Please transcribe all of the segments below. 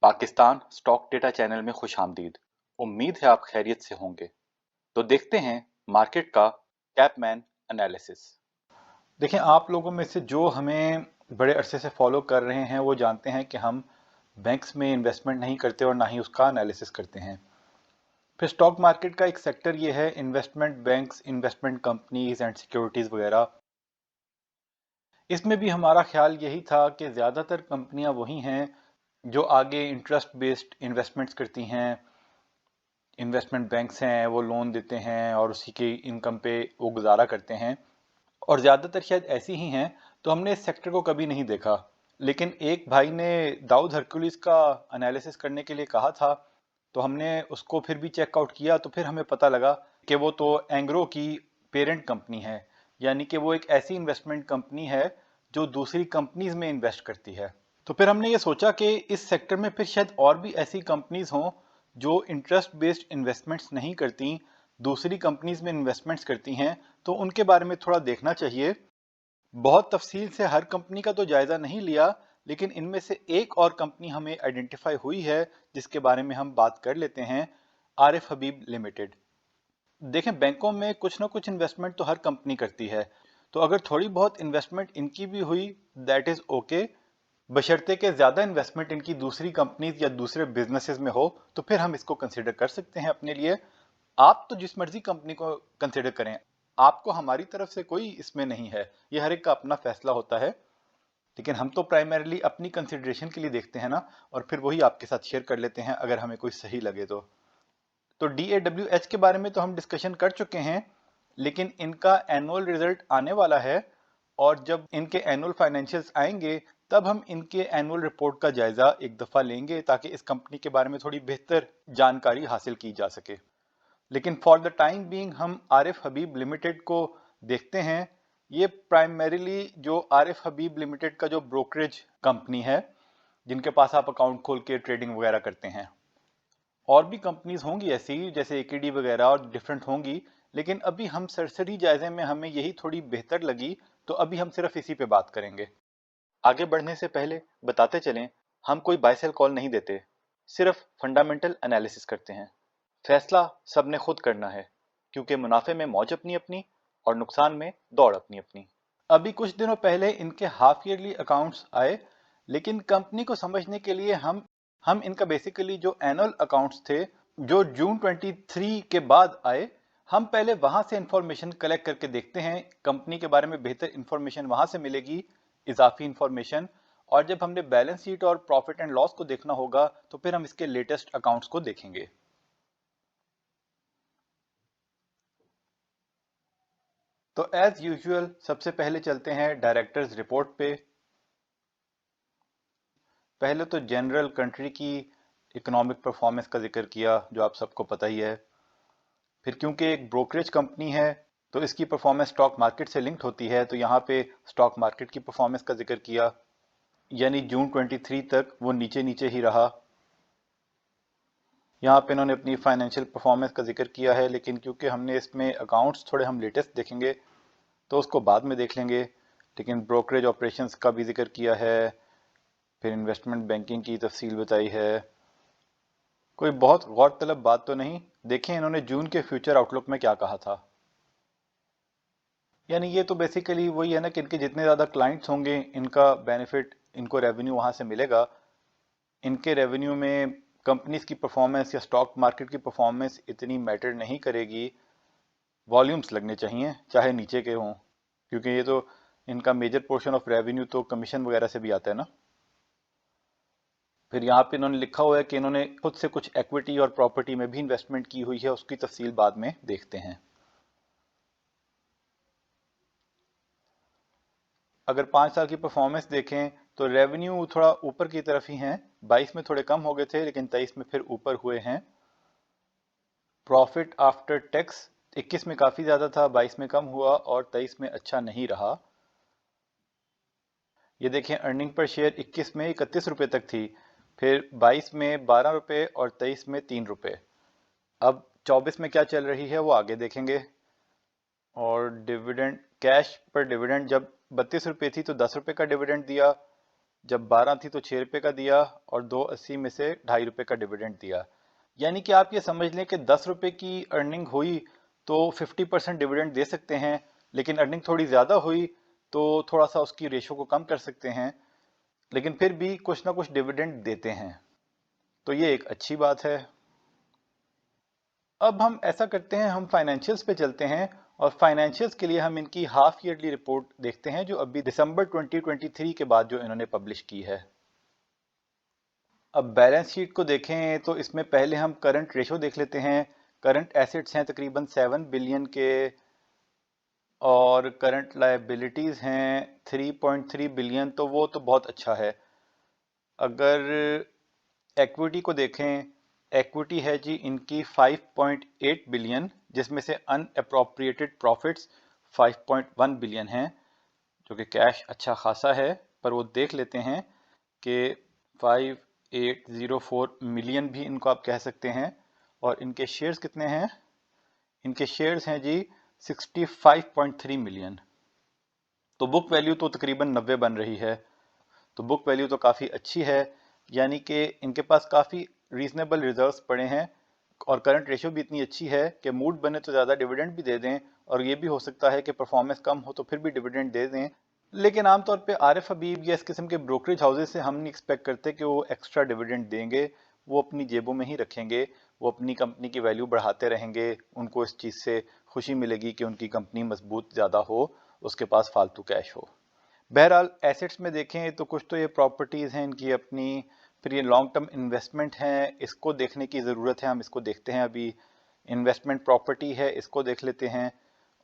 Pakistan stock data channel में खुशामदीद। उम्मीद है आप खैरियत से होंगे। तो देखते हैं मार्केट का कैपमैन एनालिसिस। देखें, आप लोगों में से जो हमें बड़े अरसे से फॉलो कर रहे हैं वो जानते हैं कि हम बैंक्स में इन्वेस्टमेंट नहीं करते और ना ही उसका एनालिसिस करते हैं। फिर स्टॉक मार्केट का एक सेक्टर ये है investment banks, investment companies and securities वगैरह। इसमें भी हमारा ख्याल यही था कि ज़्यादातर कंपनियां वही हैं जो आगे इंटरेस्ट बेस्ड इन्वेस्टमेंट्स करती हैं। इन्वेस्टमेंट बैंक्स हैं, वो लोन देते हैं और उसी की इनकम पे वो गुजारा करते हैं, और ज़्यादातर शायद ऐसी ही हैं। तो हमने इस सेक्टर को कभी नहीं देखा, लेकिन एक भाई ने दाऊद हरकुलिस का एनालिसिस करने के लिए कहा था, तो हमने उसको फिर भी चेकआउट किया। तो फिर हमें पता लगा कि वो तो एंग्रो की पेरेंट कंपनी है, यानी कि वो एक ऐसी इन्वेस्टमेंट कंपनी है जो दूसरी कंपनीज में इन्वेस्ट करती है। तो फिर हमने ये सोचा कि इस सेक्टर में फिर शायद और भी ऐसी कंपनीज हों जो इंटरेस्ट बेस्ड इन्वेस्टमेंट्स नहीं करती, दूसरी कंपनीज में इन्वेस्टमेंट्स करती हैं, तो उनके बारे में थोड़ा देखना चाहिए। बहुत तफसील से हर कंपनी का तो जायजा नहीं लिया, लेकिन इनमें से एक और कंपनी हमें आइडेंटिफाई हुई है जिसके बारे में हम बात कर लेते हैं, आरिफ हबीब लिमिटेड। देखें, बैंकों में कुछ ना कुछ इन्वेस्टमेंट तो हर कंपनी करती है, तो अगर थोड़ी बहुत इन्वेस्टमेंट इनकी भी हुई दैट इज ओके, बशर्ते के ज्यादा इन्वेस्टमेंट इनकी दूसरी कंपनीज या दूसरे बिजनेसेस में हो तो फिर हम इसको कंसिडर कर सकते हैं अपने लिए। आप तो जिस मर्जी कंपनी को कंसिडर करें, आपको हमारी तरफ से कोई इसमें नहीं है, ये हर एक का अपना फैसला होता है। लेकिन हम तो प्राइमरीली अपनी कंसिडरेशन के लिए देखते हैं ना, और फिर वही आपके साथ शेयर कर लेते हैं अगर हमें कोई सही लगे तो DAWH के बारे में तो हम डिस्कशन कर चुके हैं, लेकिन इनका एनुअल रिजल्ट आने वाला है, और जब इनके एनुअल फाइनेंशियल्स आएंगे तब हम इनके एनुअल रिपोर्ट का जायजा एक दफ़ा लेंगे ताकि इस कंपनी के बारे में थोड़ी बेहतर जानकारी हासिल की जा सके। लेकिन फॉर द टाइम बीइंग हम आरिफ हबीब लिमिटेड को देखते हैं। ये प्राइमरीली जो आरिफ हबीब लिमिटेड का जो ब्रोकरेज कंपनी है, जिनके पास आप अकाउंट खोल के ट्रेडिंग वगैरह करते हैं। और भी कंपनीज होंगी ऐसी जैसे AKD वगैरह और डिफरेंट होंगी, लेकिन अभी हम सरसरी जायजे में हमें यही थोड़ी बेहतर लगी, तो अभी हम सिर्फ इसी पे बात करेंगे। आगे बढ़ने से पहले बताते चलें, हम कोई बाय सेल कॉल नहीं देते, सिर्फ फंडामेंटल एनालिसिस करते हैं। फैसला सबने खुद करना है, क्योंकि मुनाफे में मौज अपनी अपनी और नुकसान में दौड़ अपनी अपनी। अभी कुछ दिनों पहले इनके हाफ ईयरली अकाउंट्स आए, लेकिन कंपनी को समझने के लिए हम इनका बेसिकली जो एनुअल अकाउंट्स थे जो जून 23 के बाद आए, हम पहले वहां से इंफॉर्मेशन कलेक्ट करके देखते हैं। कंपनी के बारे में बेहतर इंफॉर्मेशन वहां से मिलेगी, इजाफी इंफॉर्मेशन। और जब हमने बैलेंस शीट और प्रॉफिट एंड लॉस को देखना होगा तो फिर हम इसके लेटेस्ट अकाउंट्स को देखेंगे। तो एज यूजुअल सबसे पहले चलते हैं डायरेक्टर्स रिपोर्ट पे। पहले तो जनरल कंट्री की इकोनॉमिक परफॉर्मेंस का जिक्र किया, जो आप सबको पता ही है। फिर क्योंकि एक ब्रोकरेज कंपनी है तो इसकी परफॉर्मेंस स्टॉक मार्केट से लिंक्ड होती है, तो यहाँ पे स्टॉक मार्केट की परफॉर्मेंस का जिक्र किया, यानी जून 23 तक वो नीचे नीचे ही रहा। यहाँ पे इन्होंने अपनी फाइनेंशियल परफॉर्मेंस का जिक्र किया है, लेकिन क्योंकि हमने इसमें अकाउंट्स थोड़े हम लेटेस्ट देखेंगे तो उसको बाद में देख लेंगे। लेकिन ब्रोकरेज ऑपरेशंस का भी जिक्र किया है, फिर इन्वेस्टमेंट बैंकिंग की तफसील बताई है। कोई बहुत गौरतलब बात तो नहीं। देखें इन्होंने जून के फ्यूचर आउटलुक में क्या कहा था। यानी ये तो बेसिकली वही है ना कि इनके जितने ज़्यादा क्लाइंट्स होंगे इनका बेनिफिट, इनको रेवेन्यू वहाँ से मिलेगा। इनके रेवेन्यू में कंपनीज की परफॉर्मेंस या स्टॉक मार्केट की परफॉर्मेंस इतनी मैटर नहीं करेगी, वॉल्यूम्स लगने चाहिए चाहे नीचे के हों, क्योंकि ये तो इनका मेजर पोर्शन ऑफ रेवेन्यू तो कमीशन वगैरह से भी आता है ना। फिर यहाँ पे इन्होंने लिखा हुआ है कि इन्होंने खुद से कुछ इक्विटी और प्रॉपर्टी में भी इन्वेस्टमेंट की हुई है, उसकी तफसील बाद में देखते हैं। अगर 5 साल की परफॉर्मेंस देखें तो रेवेन्यू थोड़ा ऊपर की तरफ ही हैं, 22 में थोड़े कम हो गए थे लेकिन 23 में फिर ऊपर हुए हैं। प्रॉफिट आफ्टर टैक्स 21 में काफ़ी ज़्यादा था, 22 में कम हुआ और 23 में अच्छा नहीं रहा। ये देखें अर्निंग पर शेयर 21 में 31 रुपये तक थी, फिर 22 में 12 रुपये और 23 में 3 रुपये। अब 24 में क्या चल रही है वो आगे देखेंगे। और डिविडेंड, कैश पर डिविडेंड जब 32 रुपये थी तो 10 रुपये का डिविडेंड दिया, जब 12 थी तो 6 रुपए का दिया और 2.80 में से 2.5 रुपए का डिविडेंड दिया। यानी कि आप ये समझ लें कि 10 रुपए की अर्निंग हुई तो 50% डिविडेंड दे सकते हैं, लेकिन अर्निंग थोड़ी ज़्यादा हुई तो थोड़ा सा उसकी रेशो को कम कर सकते हैं, लेकिन फिर भी कुछ ना कुछ डिविडेंड देते हैं, तो ये एक अच्छी बात है। अब हम ऐसा करते हैं, हम फाइनेंशियल्स पे चलते हैं और फाइनेंशियल्स के लिए हम इनकी हाफ ईयरली रिपोर्ट देखते हैं जो अभी दिसंबर 2023 के बाद जो इन्होंने पब्लिश की है। अब बैलेंस शीट को देखें तो इसमें पहले हम करंट रेशो देख लेते हैं। करंट एसेट्स हैं तकरीबन 7 बिलियन के और करंट लायबिलिटीज़ हैं 3.3 बिलियन, तो वो तो बहुत अच्छा है। अगर इक्विटी को देखें, इक्विटी है जी इनकी 5.8 बिलियन, जिसमें से अनअप्रोप्रिएटेड प्रॉफिट्स 5.1 बिलियन हैं, जो कि कैश अच्छा खासा है। पर वो देख लेते हैं कि 5804 मिलियन भी इनको आप कह सकते हैं। और इनके शेयर्स कितने हैं? इनके शेयर्स हैं जी 65.3 मिलियन। तो बुक वैल्यू तो तकरीबन 90 बन रही है, तो बुक वैल्यू तो काफ़ी अच्छी है। यानी कि इनके पास काफ़ी रीजनेबल रिजर्व्स पड़े हैं और करंट रेशियो भी इतनी अच्छी है कि मूड बने तो ज़्यादा डिविडेंड भी दे दें, और ये भी हो सकता है कि परफॉर्मेंस कम हो तो फिर भी डिविडेंड दे दें। लेकिन आमतौर पे आरिफ हबीब या इस किस्म के ब्रोकरेज हाउसेज से हम नहीं एक्सपेक्ट करते कि वो एक्स्ट्रा डिविडेंड देंगे। वो अपनी जेबों में ही रखेंगे, वो अपनी कंपनी की वैल्यू बढ़ाते रहेंगे। उनको इस चीज़ से खुशी मिलेगी कि उनकी कंपनी मजबूत ज़्यादा हो, उसके पास फालतू कैश हो। बहरहाल एसेट्स में देखें तो कुछ तो ये प्रॉपर्टीज़ हैं इनकी अपनी, फिर ये लॉन्ग टर्म इन्वेस्टमेंट हैं, इसको देखने की ज़रूरत है, हम इसको देखते हैं। अभी इन्वेस्टमेंट प्रॉपर्टी है, इसको देख लेते हैं,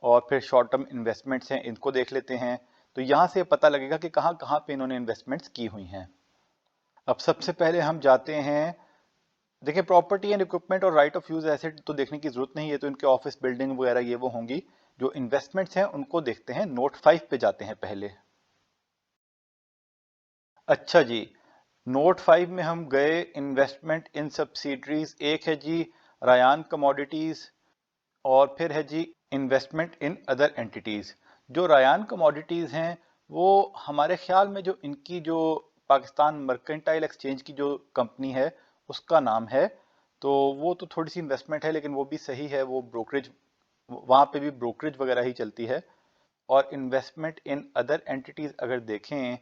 और फिर शॉर्ट टर्म इन्वेस्टमेंट्स हैं, इनको देख लेते हैं। तो यहाँ से पता लगेगा कि कहाँ कहाँ पे इन्होंने इन्वेस्टमेंट्स की हुई हैं। अब सबसे पहले हम जाते हैं, देखिए प्रॉपर्टी एंड इक्विपमेंट और राइट ऑफ यूज एसेट तो देखने की जरूरत नहीं है, तो इनके ऑफिस बिल्डिंग वगैरह ये वो होंगी। जो इन्वेस्टमेंट्स हैं उनको देखते हैं, नोट 5 पे जाते हैं पहले। अच्छा जी, नोट 5 में हम गए, इन्वेस्टमेंट इन सब्सिडरीज, एक है जी रायान कमोडिटीज, और फिर है जी इन्वेस्टमेंट इन अदर एंटिटीज। जो रायान कमोडिटीज हैं वो हमारे ख्याल में जो इनकी जो पाकिस्तान मर्केंटाइल एक्सचेंज की जो कंपनी है उसका नाम है, तो वो तो थोड़ी सी इन्वेस्टमेंट है लेकिन वो भी सही है, वो ब्रोकरेज, वहाँ पे भी ब्रोकरेज वगैरह ही चलती है। और इन्वेस्टमेंट इन अदर एंटिटीज अगर देखें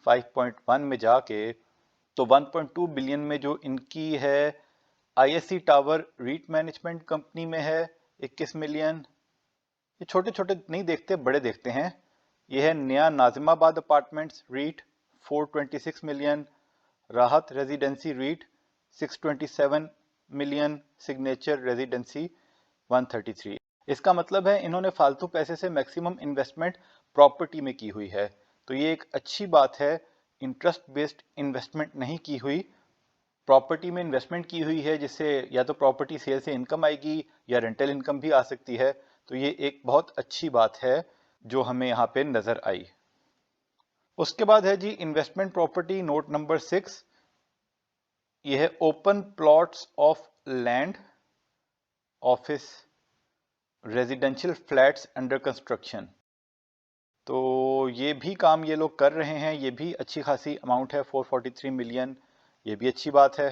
5.1 में जाके, तो 1.2 बिलियन में जो इनकी है ISC tower REIT management company में है 21 मिलियन। ये छोटे छोटे नहीं देखते, बड़े देखते हैं। ये है नया Nazimabad apartments REIT 426 million, Rahat residency REIT 627 million, signature residency 133। इसका मतलब है इन्होंने फालतू पैसे से मैक्सिमम इन्वेस्टमेंट प्रॉपर्टी में की हुई है, तो ये एक अच्छी बात है। इंटरेस्ट बेस्ड इन्वेस्टमेंट नहीं की हुई, प्रॉपर्टी में इन्वेस्टमेंट की हुई है, जिससे या तो प्रॉपर्टी सेल से इनकम आएगी या रेंटल इनकम भी आ सकती है। तो ये एक बहुत अच्छी बात है जो हमें यहाँ पे नजर आई। उसके बाद है जी इन्वेस्टमेंट प्रॉपर्टी नोट नंबर 6। ये है open plots of land, office, residential flats under construction. तो ये भी काम ये लोग कर रहे हैं, ये भी अच्छी खासी अमाउंट है 443 मिलियन, ये भी अच्छी बात है।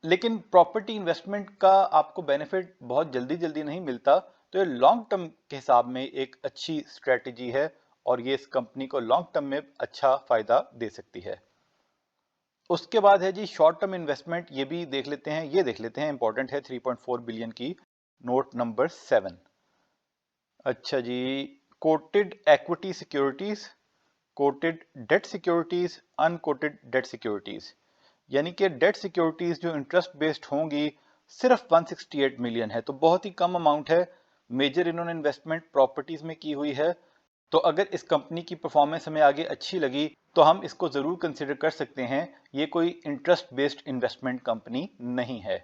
लेकिन प्रॉपर्टी इन्वेस्टमेंट का आपको बेनिफिट बहुत जल्दी जल्दी नहीं मिलता, तो ये लॉन्ग टर्म के हिसाब में एक अच्छी स्ट्रेटजी है और ये इस कंपनी को लॉन्ग टर्म में अच्छा फायदा दे सकती है। उसके बाद है जी शॉर्ट टर्म इन्वेस्टमेंट, ये भी देख लेते हैं, ये देख लेते हैं, इंपॉर्टेंट है, 3.4 बिलियन की, नोट नंबर 7। अच्छा जी, quoted equity securities, quoted debt securities, unquoted debt securities. यानी कि डेट सिक्योरिटीज जो इंटरेस्ट बेस्ड होंगी सिर्फ 168 मिलियन है, तो बहुत ही कम अमाउंट है। मेजर इन्होंने इन्वेस्टमेंट प्रॉपर्टीज में की हुई है। तो अगर इस कंपनी की परफॉर्मेंस हमें आगे अच्छी लगी तो हम इसको जरूर कंसिडर कर सकते हैं। ये कोई इंटरेस्ट बेस्ड इन्वेस्टमेंट कंपनी नहीं है,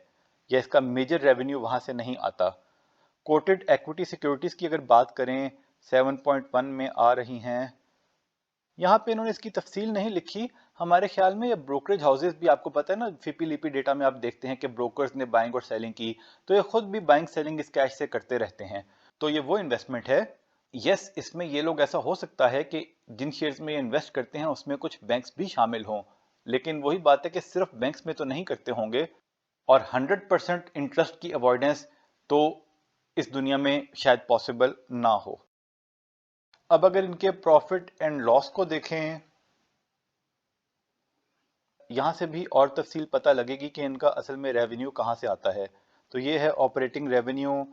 या इसका मेजर रेवेन्यू वहां से नहीं आता। कोटेड इक्विटी सिक्योरिटीज की अगर बात करें 7.1 में आ रही हैं। यहाँ पे इन्होंने इसकी तफसील नहीं लिखी। हमारे ख्याल में ये ब्रोकरेज हाउसेज भी, आपको पता है ना, फिपी लिपी डेटा में आप देखते हैं कि ब्रोकर्स ने बाइंग और सेलिंग की, तो ये खुद भी बाइंग सेलिंग इस कैश से करते रहते हैं। तो ये वो इन्वेस्टमेंट है यस, इसमें ये लोग ऐसा हो सकता है कि जिन शेयर्स में इन्वेस्ट करते हैं उसमें कुछ बैंक्स भी शामिल हों, लेकिन वही बात है कि सिर्फ बैंक्स में तो नहीं करते होंगे, और 100% इंटरेस्ट की अवॉइडेंस तो इस दुनिया में शायद पॉसिबल ना हो। अब अगर इनके प्रॉफिट एंड लॉस को देखें, यहां से भी और तफसील पता लगेगी कि इनका असल में रेवेन्यू कहां से आता है। तो ये है ऑपरेटिंग रेवेन्यू,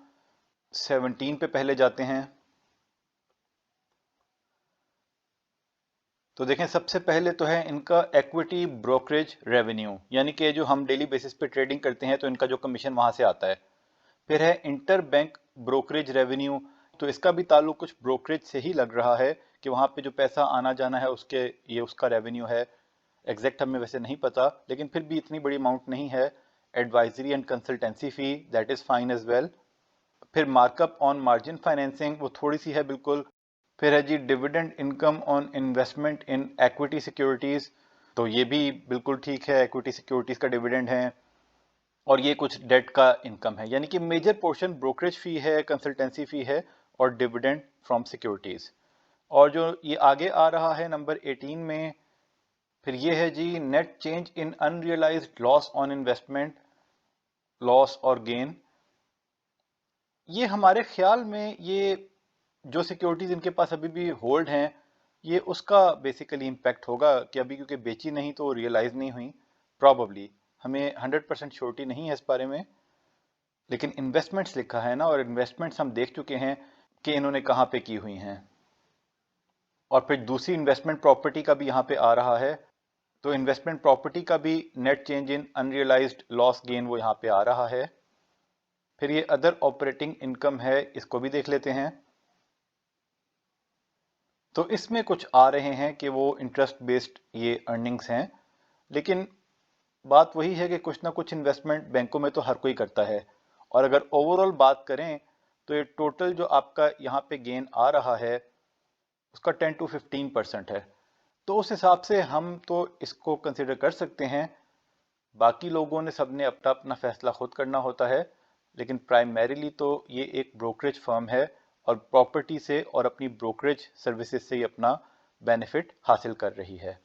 17 पे पहले जाते हैं। तो देखें, सबसे पहले तो है इनका इक्विटी ब्रोकरेज रेवेन्यू, यानी कि जो हम डेली बेसिस पे ट्रेडिंग करते हैं तो इनका जो कमीशन वहां से आता है। फिर है इंटर बैंक ब्रोकरेज रेवेन्यू, तो इसका भी ताल्लुक कुछ ब्रोकरेज से ही लग रहा है कि वहां पे जो पैसा आना जाना है उसके, ये उसका रेवेन्यू है। एग्जैक्ट हमें वैसे नहीं पता, लेकिन फिर भी इतनी बड़ी अमाउंट नहीं है। Advisory and consultancy fee, that is fine as well. फिर मार्कअप ऑन मार्जिन फाइनेंसिंग, वो थोड़ी सी है बिल्कुल। फिर है जी dividend income on investment in equity securities, तो ये भी बिल्कुल ठीक है, इक्विटी सिक्योरिटीज का डिविडेंड है। और ये कुछ डेट का इनकम है, यानी कि मेजर पोर्शन ब्रोकरेज फी है, कंसल्टेंसी फी है और डिविडेंड फ्रॉम सिक्योरिटीज। और जो ये आगे आ रहा है नंबर 18 में, फिर ये है जी net change in unrealised loss on investment, loss और गेन। ये हमारे ख्याल में ये जो सिक्योरिटीज इनके पास अभी भी होल्ड हैं, ये उसका बेसिकली इम्पैक्ट होगा कि अभी क्योंकि बेची नहीं तो रियलाइज नहीं हुई प्रॉबली। हमें 100% श्योरिटी नहीं है इस बारे में, लेकिन इन्वेस्टमेंट्स लिखा है ना, और इन्वेस्टमेंट्स हम देख चुके हैं कि इन्होंने कहाँ पे की हुई हैं। और फिर दूसरी इन्वेस्टमेंट प्रॉपर्टी का भी यहाँ पे आ रहा है, तो इन्वेस्टमेंट प्रॉपर्टी का भी net change in unrealised loss gain वो यहाँ पे आ रहा है। फिर ये अदर ऑपरेटिंग इनकम है, इसको भी देख लेते हैं। तो इसमें कुछ आ रहे हैं कि वो इंटरेस्ट बेस्ड ये अर्निंग्स हैं, लेकिन बात वही है कि कुछ ना कुछ इन्वेस्टमेंट बैंकों में तो हर कोई करता है। और अगर ओवरऑल बात करें तो ये टोटल जो आपका यहाँ पे गेन आ रहा है उसका 10 to 15% है। तो उस हिसाब से हम तो इसको कंसिडर कर सकते हैं। बाकी लोगों ने सबने अपना अपना फैसला खुद करना होता है, लेकिन प्राइमरीली तो ये एक ब्रोकरेज फर्म है और प्रॉपर्टी से और अपनी ब्रोकरेज सर्विसेज से ही अपना बेनिफिट हासिल कर रही है।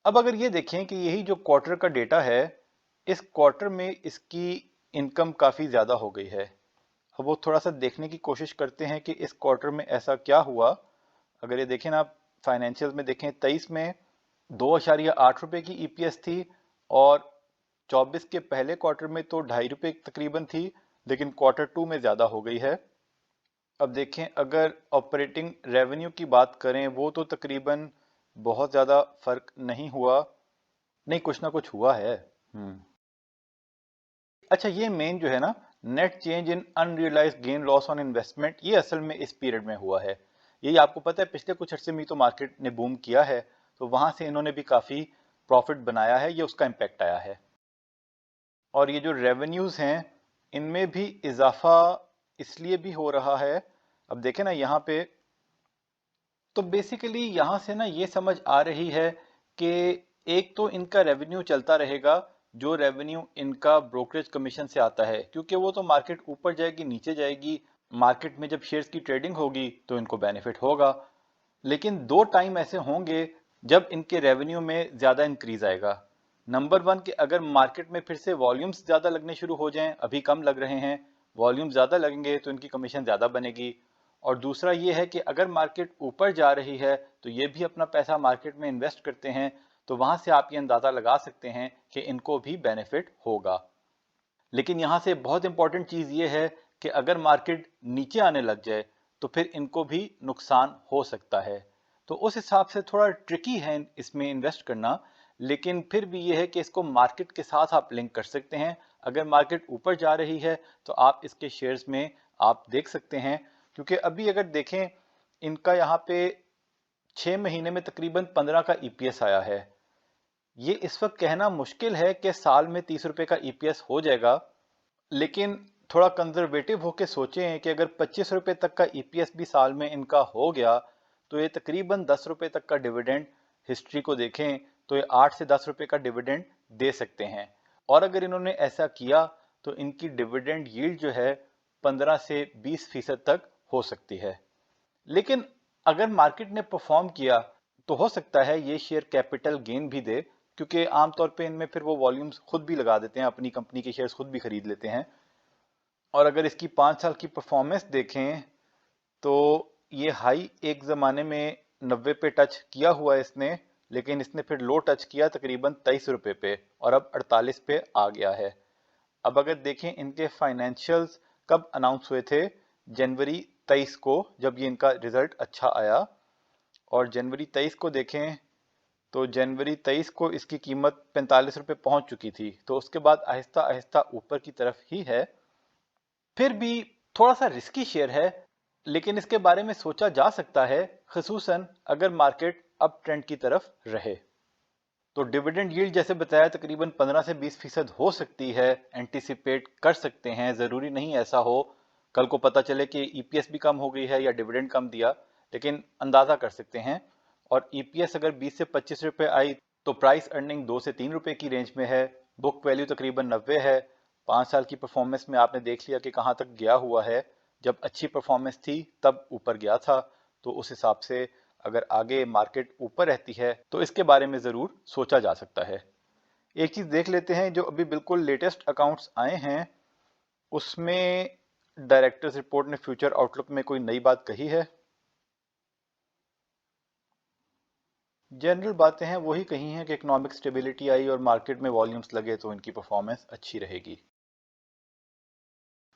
अब अगर ये देखें कि यही जो क्वार्टर का डेटा है, इस क्वार्टर में इसकी इनकम काफ़ी ज़्यादा हो गई है। अब वो थोड़ा सा देखने की कोशिश करते हैं कि इस क्वार्टर में ऐसा क्या हुआ। अगर ये देखें ना, फाइनेंशियल में देखें, 23 में 2.8 रुपए की ईपीएस थी, और 24 के पहले क्वार्टर में तो 2.5 रुपए तकरीबन थी, लेकिन क्वार्टर 2 में ज़्यादा हो गई है। अब देखें, अगर ऑपरेटिंग रेवेन्यू की बात करें, वो तो तकरीबन बहुत ज़्यादा फर्क नहीं हुआ, नहीं कुछ ना कुछ हुआ है। अच्छा, ये मेन जो है ना, net change in unrealised gain loss on investment, ये असल में इस पीरियड में हुआ है। यही आपको पता है, पिछले कुछ अर्से में तो मार्केट ने बूम किया है, तो वहां से इन्होंने भी काफ़ी प्रॉफिट बनाया है, ये उसका इम्पैक्ट आया है। और ये जो रेवेन्यूज़ हैं, इनमें भी इजाफा इसलिए भी हो रहा है। अब देखें ना यहाँ पे, तो बेसिकली यहाँ से ना ये समझ आ रही है कि एक तो इनका रेवेन्यू चलता रहेगा, जो रेवेन्यू इनका ब्रोकरेज कमीशन से आता है, क्योंकि वो तो मार्केट ऊपर जाएगी नीचे जाएगी, मार्केट में जब शेयर्स की ट्रेडिंग होगी तो इनको बेनिफिट होगा। लेकिन दो टाइम ऐसे होंगे जब इनके रेवेन्यू में ज़्यादा इंक्रीज आएगा। नंबर वन, कि अगर मार्केट में फिर से वॉल्यूम्स ज़्यादा लगने शुरू हो जाएं, अभी कम लग रहे हैं, वॉल्यूम ज़्यादा लगेंगे तो इनकी कमीशन ज़्यादा बनेगी। और दूसरा ये है कि अगर मार्केट ऊपर जा रही है तो ये भी अपना पैसा मार्केट में इन्वेस्ट करते हैं, तो वहां से आप ये अंदाज़ा लगा सकते हैं कि इनको भी बेनिफिट होगा। लेकिन यहाँ से बहुत इंपॉर्टेंट चीज़ ये है कि अगर मार्केट नीचे आने लग जाए तो फिर इनको भी नुकसान हो सकता है। तो उस हिसाब से थोड़ा ट्रिकी है इसमें इन्वेस्ट करना, लेकिन फिर भी ये है कि इसको मार्केट के साथ आप लिंक कर सकते हैं। अगर मार्केट ऊपर जा रही है तो आप इसके शेयर्स में आप देख सकते हैं, क्योंकि अभी अगर देखें, इनका यहाँ पे 6 महीने में तकरीबन 15 का ईपीएस आया है। ये इस वक्त कहना मुश्किल है कि साल में 30 रुपए का ईपीएस हो जाएगा, लेकिन थोड़ा कंजर्वेटिव होके सोचें कि अगर 25 रुपए तक का ईपीएस भी साल में इनका हो गया तो ये तकरीबन 10 रुपए तक का डिविडेंड, हिस्ट्री को देखें तो ये 8 से 10 रुपए का डिविडेंड दे सकते हैं। और अगर इन्होंने ऐसा किया तो इनकी डिविडेंड यील्ड जो है 15 से 20% तक हो सकती है। लेकिन अगर मार्केट ने परफॉर्म किया तो हो सकता है ये शेयर कैपिटल गेन भी दे, क्योंकि आमतौर पे इनमें फिर वो वॉल्यूम्स खुद भी लगा देते हैं, अपनी कंपनी के शेयर्स खुद भी खरीद लेते हैं। और अगर इसकी 5 साल की परफॉर्मेंस देखें तो ये हाई एक ज़माने में 90 पे टच किया हुआ है इसने, लेकिन इसने फिर लो टच किया तकरीबन 23 रुपए पे और अब 48 पे आ गया है। अब अगर देखें इनके फाइनेंशियल्स कब अनाउंस हुए थे, जनवरी 23 को, जब ये इनका रिजल्ट अच्छा आया। और जनवरी 23 को देखें तो जनवरी 23 को इसकी कीमत 45 रुपए पहुंच चुकी थी, तो उसके बाद आहिस्ता आहिस्ता ऊपर की तरफ ही है। फिर भी थोड़ा सा रिस्की शेयर है, लेकिन इसके बारे में सोचा जा सकता है, खसूसन अगर मार्केट अप ट्रेंड की तरफ रहे। तो डिविडेंड यील्ड जैसे बताया तकरीबन 15 से 20% हो सकती है, एंटिसिपेट कर सकते हैं, ज़रूरी नहीं ऐसा हो कल को पता चले कि ईपीएस भी कम हो गई है या डिविडेंड कम दिया, लेकिन अंदाज़ा कर सकते हैं। और ईपीएस अगर 20 से 25 रुपए आई तो प्राइस अर्निंग 2 से 3 रुपए की रेंज में है, बुक वैल्यू तकरीबन 90 है। 5 साल की परफॉर्मेंस में आपने देख लिया कि कहाँ तक गया हुआ है, जब अच्छी परफॉर्मेंस थी तब ऊपर गया था। तो उस हिसाब से अगर आगे मार्केट ऊपर रहती है तो इसके बारे में ज़रूर सोचा जा सकता है। एक चीज़ देख लेते हैं, जो अभी बिल्कुल लेटेस्ट अकाउंट्स आए हैं उसमें डायरेक्टर्स रिपोर्ट ने फ्यूचर आउटलुक में कोई नई बात कही है? जनरल बातें हैं वही कही हैं कि इकोनॉमिक स्टेबिलिटी आई और मार्केट में वॉल्यूम्स लगे तो इनकी परफॉर्मेंस अच्छी रहेगी।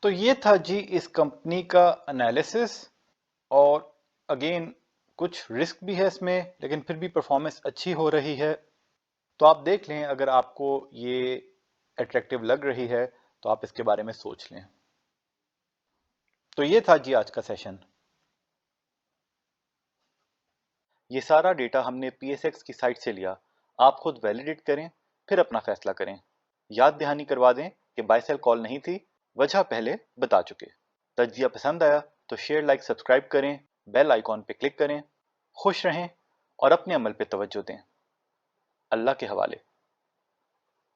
तो ये था जी इस कंपनी का एनालिसिस। और अगेन कुछ रिस्क भी है इसमें, लेकिन फिर भी परफॉर्मेंस अच्छी हो रही है। तो आप देख लें, अगर आपको ये अट्रैक्टिव लग रही है तो आप इसके बारे में सोच लें। तो ये था जी आज का सेशन। ये सारा डेटा हमने पीएसएक्स की साइट से लिया। आप खुद वैलिडेट करें, फिर अपना फैसला करें। याद दहानी करवा दें कि बाय सेल कॉल नहीं थी, वजह पहले बता चुके। तज्जिया पसंद आया तो शेयर, लाइक, सब्सक्राइब करें, बेल आइकॉन पे क्लिक करें। खुश रहें और अपने अमल पे तवज्जो दें। अल्लाह के हवाले।